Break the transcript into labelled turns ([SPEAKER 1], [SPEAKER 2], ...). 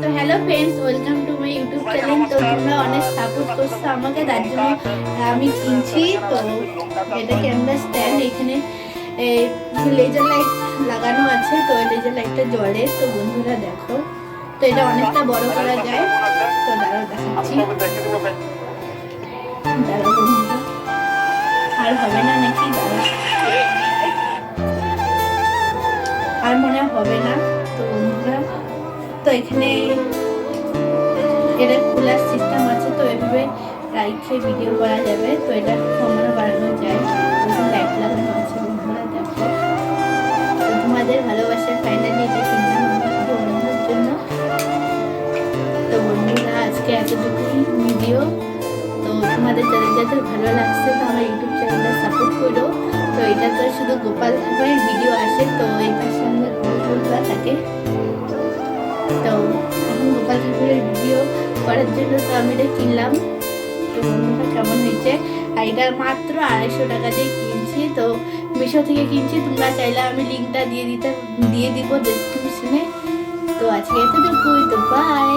[SPEAKER 1] তো hello friends, welcome to my YouTube channel. তো তোমরা অনেক সাপোর্ট করছো আমাকে, তার জন্য আমি কিনছি। তো এটা ক্যামেরা স্ট্যান্ড, এখানে লেজার লাইট লাগানো আছে। তো লেজার লাইটটা জ্বলে। তো বন্ধুরা দেখো, তো এটা অনেকটা বড় করা যায়। তো দাঁড়াও দেখাচ্ছি। দাঁড়াও বন্ধুরা, আর হবে না নাকি? দাঁড়াও, আর মনে হবে না। তো বন্ধুরা, তো এখানে এটা খোলার সিস্টেম আছে। তো এভাবে রাইখে ভিডিও করা যাবে। তো এটা কমানো বাড়ানো যায়। লাইট লাগানো আছে। বন্ধুরা দেখো, তো তোমাদের ভালোবাসার ফাইনালি এটা কিনলাম আমার বন্ধুর জন্য। তো বন্ধুরা, আজকে এতটুকুই ভিডিও। তো তোমাদের যাদের যাদের ভালো লাগছে তো আমার ইউটিউব চ্যানেলটা সাপোর্ট করো। তো এটা তো শুধু গোপাল ঠাকুরের ভিডিও আসে। তো এই পাশে আমাদের গোপালরা থাকে। তো এখন গোপাল ঠাকুরের ভিডিও করার জন্য তো আমি এটা কিনলাম। তো বন্ধুরা, কেমন হয়েছে? আর এটা মাত্র 250 টাকা দিয়ে কিনছি। তো মিশো থেকে কিনছি। তোমরা চাইলে আমি লিঙ্কটা দিয়ে দিব ডেসক্রিপশনে। তো আজকে এতটুকুই। তো বাই।